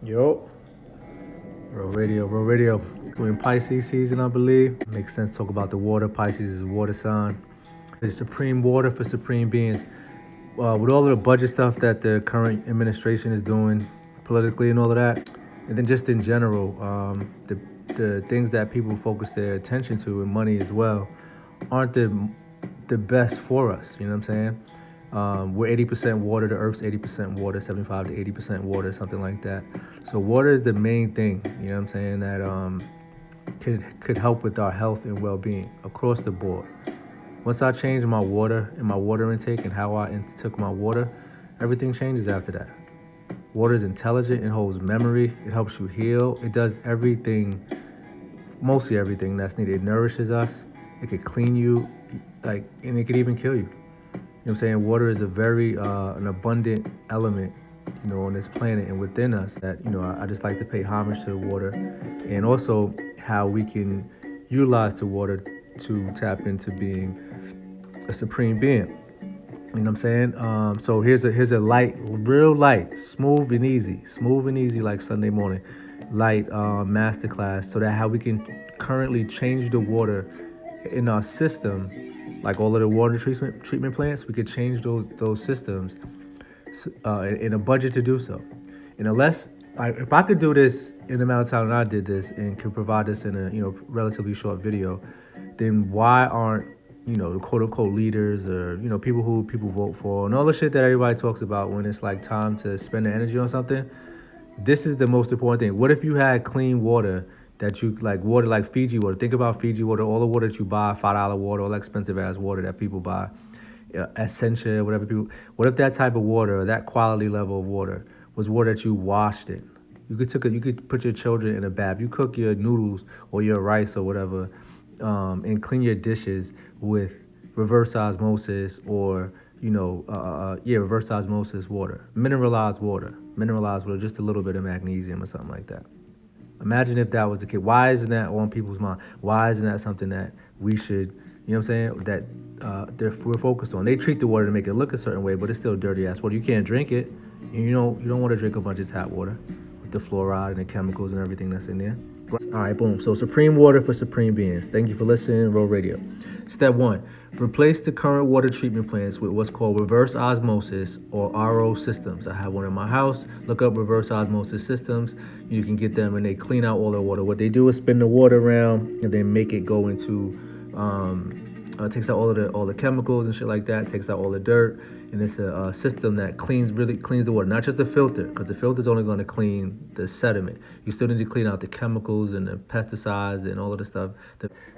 Yo, Real Radio. We're in Pisces season, I believe. Makes sense to talk about the water. Pisces is a water sign. It's supreme water for supreme beings. With all of the budget stuff that the current administration is doing politically and all of that, and then just in general, the things that people focus their attention to and money as well aren't the best for us. You know what I'm saying? We're 80% water. The Earth's 80% water, 75 to 80% water, something like that. So water is the main thing. You know what I'm saying? That could help with our health and well-being across the board. Once I changed my water and my water intake and how I took my water, everything changes after that. Water is intelligent. It holds memory. It helps you heal. It does everything, mostly everything that's needed. It nourishes us. It could clean you, and it could even kill you. You know what I'm saying? Water is a very an abundant element, on this planet and within us that, I just like to pay homage to the water, and also how we can utilize the water to tap into being a supreme being. You know what I'm saying? So here's a light, real light, smooth and easy like Sunday morning, light masterclass, so that how we can currently change the water in our system, like all of the water treatment plants, we could change those systems in a budget to do so. And if I could do this in the amount of time that I did this and could provide this in a relatively short video, then why aren't the quote unquote leaders or people who people vote for and all the shit that everybody talks about when it's like time to spend the energy on something? This is the most important thing. What if you had clean water that you like, water like Fiji water? Think about Fiji water, all the water that you buy, $5 water, all that expensive ass water that people buy, Essentia, whatever people. What if that type of water, or that quality level of water, was water that you washed in? You could put your children in a bath. You cook your noodles or your rice or whatever, and clean your dishes with reverse osmosis or reverse osmosis water, mineralized water, just a little bit of magnesium or something like that. Imagine if that was the case. Why isn't that on people's mind? Why isn't that something that we should, that we're focused on? They treat the water to make it look a certain way, but it's still dirty ass water. You can't drink it. You don't want to drink a bunch of tap water with the fluoride and the chemicals and everything that's in there. All right, boom. So supreme water for supreme beings. Thank you for listening, Roll Radio. Step 1, replace the current water treatment plants with what's called reverse osmosis or RO systems. I have one in my house. Look up reverse osmosis systems. You can get them and they clean out all the water. What they do is spin the water around and then make it go into, takes out all the chemicals and shit like that, takes out all the dirt. And it's a system that really cleans the water, not just the filter, because the filter is only going to clean the sediment. You still need to clean out the chemicals and the pesticides and all of the stuff.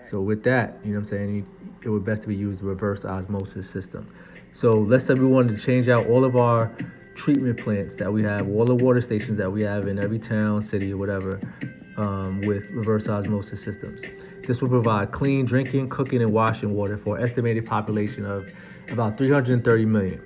So with that, it would best to be used the reverse osmosis system. So let's say we wanted to change out all of our treatment plants that we have, all the water stations that we have in every town, city, or whatever, with reverse osmosis systems. This will provide clean drinking, cooking, and washing water for an estimated population of about 330 million,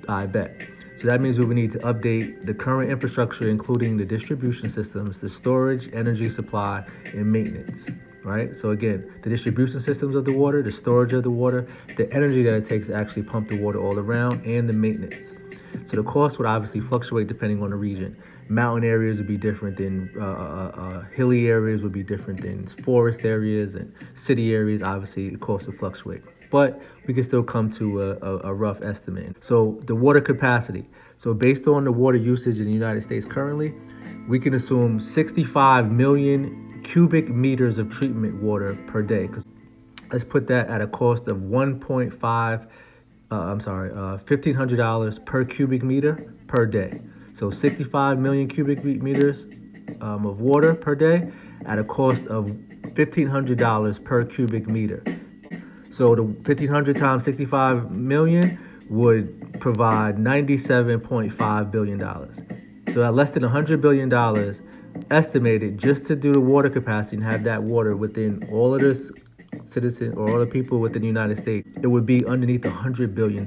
I bet. So that means we would need to update the current infrastructure, including the distribution systems, the storage, energy supply, and maintenance, right? So again, the distribution systems of the water, the storage of the water, the energy that it takes to actually pump the water all around, and the maintenance. So the cost would obviously fluctuate depending on the region. Mountain areas would be different than hilly areas would be different than forest areas, and city areas, obviously the cost would fluctuate. But we can still come to a rough estimate. So the water capacity. So based on the water usage in the United States currently, we can assume 65 million cubic meters of treatment water per day. Let's put that at a cost of $1,500 per cubic meter per day. So 65 million cubic meters of water per day at a cost of $1,500 per cubic meter. So the 1,500 times 65 million would provide $97.5 billion. So at less than $100 billion estimated just to do the water capacity and have that water within all of the citizens or all the people within the United States, it would be underneath $100 billion.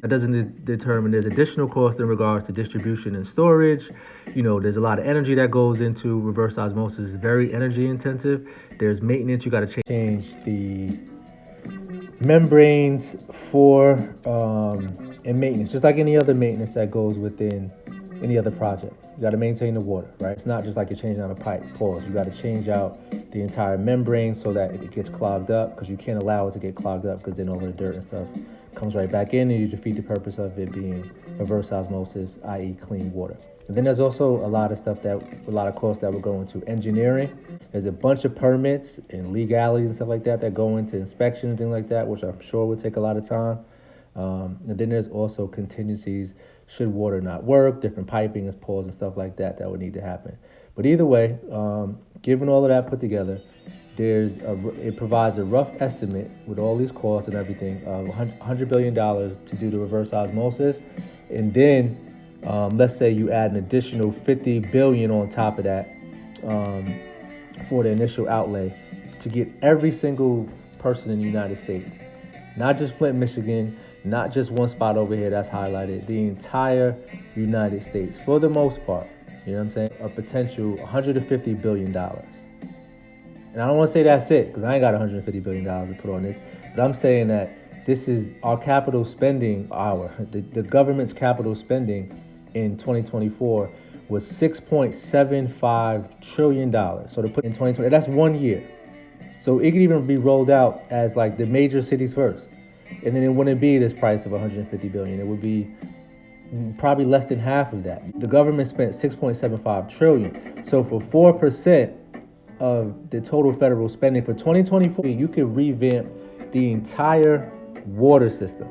That doesn't determine there's additional cost in regards to distribution and storage. There's a lot of energy that goes into reverse osmosis. It's very energy intensive. There's maintenance. You got to change the membranes for and maintenance, just like any other maintenance that goes within any other project. You got to maintain the water, right? It's not just like you're changing out a pipe. Pause. You got to change out the entire membrane so that it gets clogged up, because you can't allow it to get clogged up, because then all the dirt and stuff comes right back in, and you defeat the purpose of it being reverse osmosis, i.e. clean water. And then there's also a lot of costs that will go into engineering. There's a bunch of permits and legalities and stuff like that go into inspection and things like that, which I'm sure would take a lot of time. And then there's also contingencies should water not work, different piping and pulls and stuff like that would need to happen. But either way, given all of that put together, it provides a rough estimate with all these costs and everything of $100 billion to do the reverse osmosis. And then let's say you add an additional $50 billion on top of that for the initial outlay to get every single person in the United States, not just Flint, Michigan, not just one spot over here that's highlighted, the entire United States, for the most part, you know what I'm saying, a potential $150 billion. And I don't want to say that's it, because I ain't got $150 billion to put on this, but I'm saying that this is our capital spending, the government's capital spending in 2024 was $6.75 trillion. So to put in 2020, that's 1 year. So it could even be rolled out as like the major cities first. And then it wouldn't be this price of $150 billion. It would be probably less than half of that. The government spent $6.75 trillion. So for 4% of the total federal spending for 2024, you could revamp the entire water system,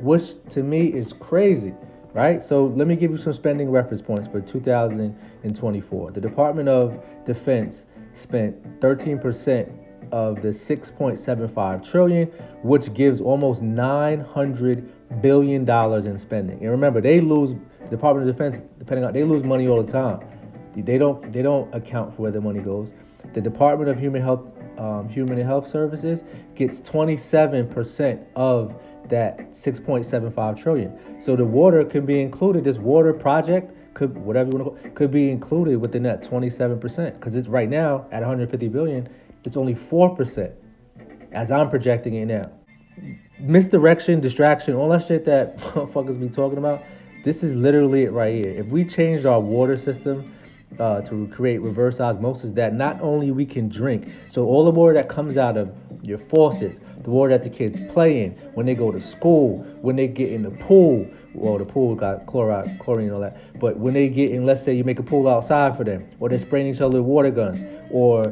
which to me is crazy, right? So let me give you some spending reference points for 2024. The Department of Defense spent 13% of the $6.75 trillion, which gives almost $900 billion in spending. And remember, the Department of Defense, they lose money all the time. They don't account for where the money goes. The Department of Human and Health Services gets 27% of that $6.75 trillion. So the water can be included. This water project could be included within that 27%, because it's right now at $150 billion. It's only 4%, as I'm projecting it now. Misdirection, distraction, all that shit that motherfuckers be talking about. This is literally it right here. If we changed our water system to create reverse osmosis, that not only we can drink, so all the water that comes out of your faucets, the water that the kids play in, when they go to school, when they get in the pool, well, the pool got chlorine and all that, but when they get in, let's say you make a pool outside for them, or they're spraying each other with water guns, or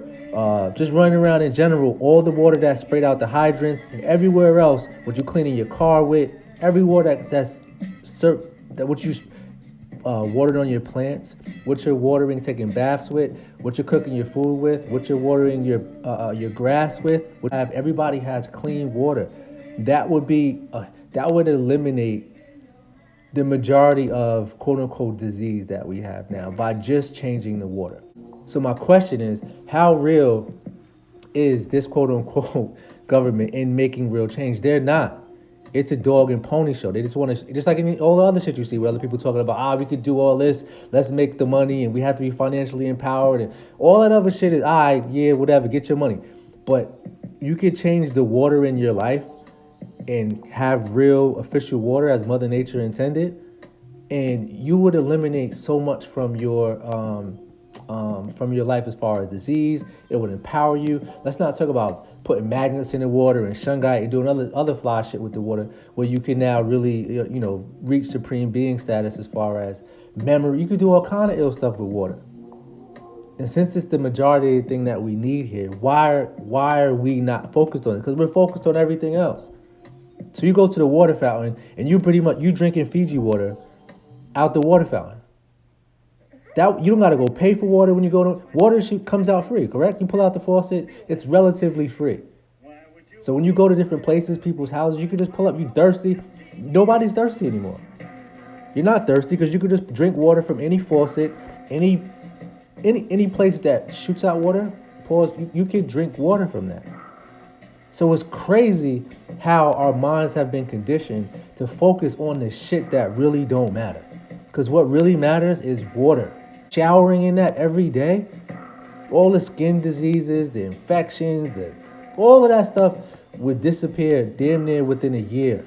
just running around in general, all the water that's sprayed out the hydrants and everywhere else, what you're cleaning your car with, every water that's what you watered on your plants, what you're watering, taking baths with, what you're cooking your food with, what you're watering your grass with. Everybody has clean water. That would eliminate the majority of quote unquote disease that we have now by just changing the water. So my question is, how real is this quote unquote government in making real change? They're not. It's a dog and pony show. They just want to, just like all the other shit you see where other people talking about, we could do all this, let's make the money, and we have to be financially empowered, and all that other shit is, yeah, whatever, get your money. But you could change the water in your life and have real official water as Mother Nature intended, and you would eliminate so much from your life as far as disease. It would empower you. Let's not talk about putting magnets in the water and shungite and doing other fly shit with the water, where you can now really reach supreme being status as far as memory. You could do all kind of ill stuff with water. And since it's the majority of the thing that we need here, why are we not focused on it? Because we're focused on everything else. So you go to the water fountain and you drinking Fiji water out the water fountain. That you don't gotta go pay for water when you go to water. Comes out free, correct? You pull out the faucet, it's relatively free. So when you go to different places, people's houses, you can just pull up. You thirsty? Nobody's thirsty anymore. You're not thirsty because you could just drink water from any faucet, any place that shoots out water. Pause. You can drink water from that. So it's crazy how our minds have been conditioned to focus on the shit that really don't matter. Because what really matters is water. Showering in that every day, all the skin diseases, the infections, all of that stuff would disappear damn near within a year.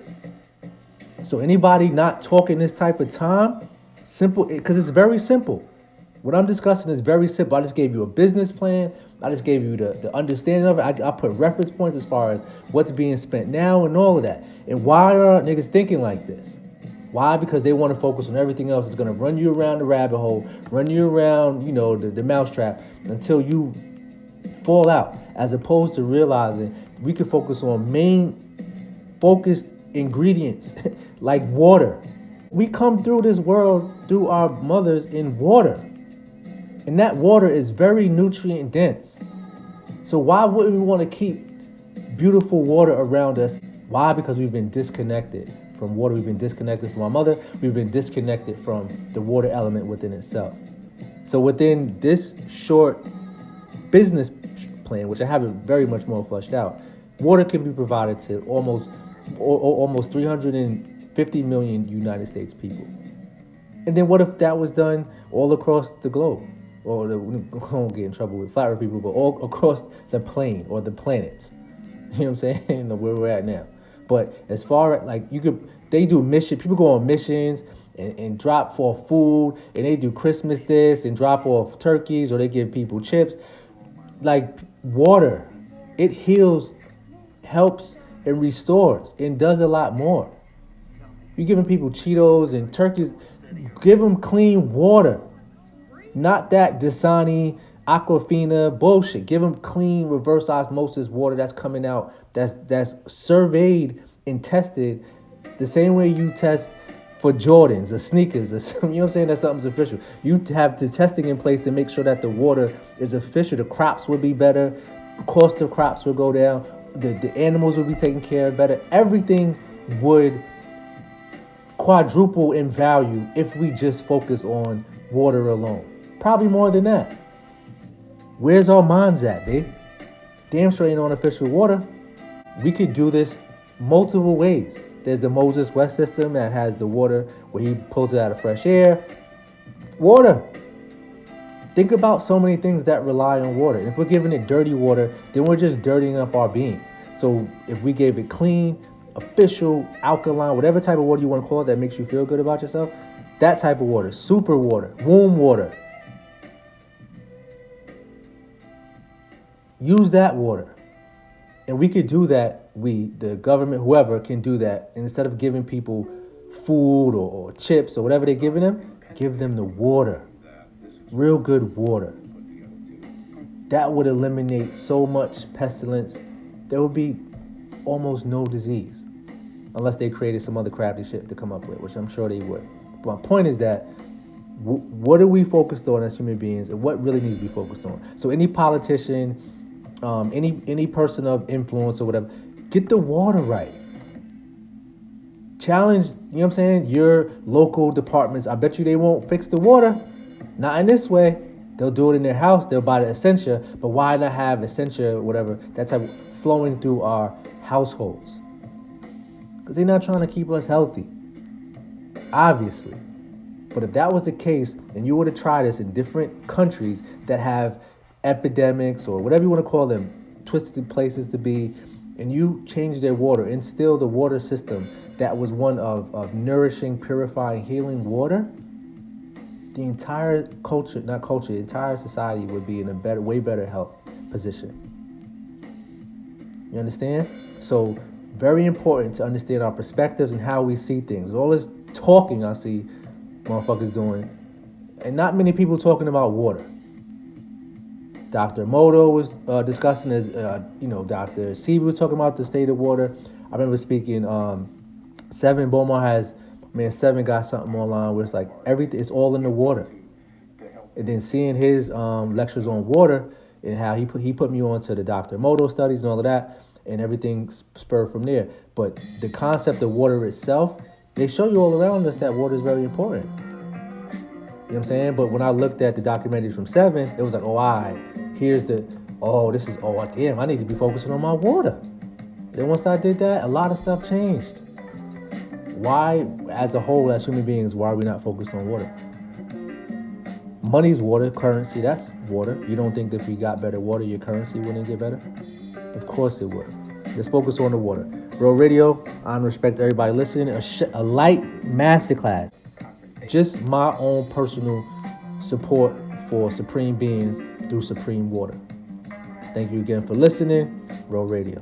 So anybody not talking this type of time, Simple, because it's very simple. What I'm discussing is very simple. I just gave you a business plan. I just gave you the understanding of it. I put reference points as far as what's being spent now and all of that. And why are niggas thinking like this? Why? Because they want to focus on everything else. It's going to run you around the rabbit hole, run you around, the mousetrap until you fall out, as opposed to realizing we can focus on main focused ingredients like water. We come through this world through our mothers in water. And that water is very nutrient dense. So why wouldn't we want to keep beautiful water around us? Why? Because we've been disconnected from water. We've been disconnected from our mother. We've been disconnected from the water element within itself. So within this short business plan, which I have it very much more fleshed out, water can be provided to almost 350 million United States people. And then what if that was done all across the globe? Or we won't get in trouble with flat earth people, but all across the plane or the planet. You know what I'm saying? Where we're at now. But as far as they do mission, people go on missions and drop for food, and they do Christmas this and drop off turkeys, or they give people chips. Like water, it heals, helps, and restores, and does a lot more. You're giving people Cheetos and turkeys, give them clean water. Not that Dasani, Aquafina bullshit. Give them clean reverse osmosis water that's coming out, that's surveyed and tested the same way you test for Jordans or sneakers or something. You know what I'm saying? That something's official. You have the testing in place to make sure that the water is official. The crops will be better. The cost of crops will go down. The animals will be taken care of better. Everything would quadruple in value if we just focus on water alone. Probably more than that. Where's our minds at, babe? Damn sure ain't on official water. We could do this multiple ways. There's the Moses West system that has the water where he pulls it out of fresh air. Water. Think about so many things that rely on water. If we're giving it dirty water, then we're just dirtying up our being. So if we gave it clean, official, alkaline, whatever type of water you want to call it that makes you feel good about yourself, that type of water, super water, womb water, use that water. And we could do that. The government, whoever, can do that. And instead of giving people food or chips or whatever they're giving them, give them the water. Real good water. That would eliminate so much pestilence. There would be almost no disease. Unless they created some other crafty shit to come up with, which I'm sure they would. But my point is that what are we focused on as human beings, and what really needs to be focused on? So any politician, any person of influence or whatever, get the water right. Challenge, you know what I'm saying, your local departments. I bet you they won't fix the water. Not in this way. They'll do it in their house. They'll buy the Essentia. But why not have Essentia, whatever, that type of flowing through our households? Because they're not trying to keep us healthy. Obviously. But if that was the case, and you were to try this in different countries that have epidemics or whatever you want to call them, twisted places to be, and you change their water, instill the water system that was one of nourishing, purifying, healing water, the entire the entire society would be in a way better health position. You understand? So very important to understand our perspectives and how we see things. All this talking I see motherfuckers doing, and not many people talking about water. Dr. Moto was discussing as, Dr. Sebi was talking about the state of water. I remember speaking, Seven Beaumont Seven got something online where it's like everything, it's all in the water. And then seeing his lectures on water and how he put me on to the Dr. Moto studies and all of that, and everything spurred from there. But the concept of water itself, they show you all around us that water is very important. You know what I'm saying? But when I looked at the documentaries from Seven, it was like, damn, I need to be focusing on my water. Then once I did that, a lot of stuff changed. Why, as a whole, as human beings, why are we not focused on water? Money's water, currency, that's water. You don't think that if you got better water, your currency wouldn't get better? Of course it would. Let's focus on the water. Bro Radio, I respect everybody listening. A light masterclass. just my own personal support for supreme beings through supreme water. Thank you again for listening. Row Radio.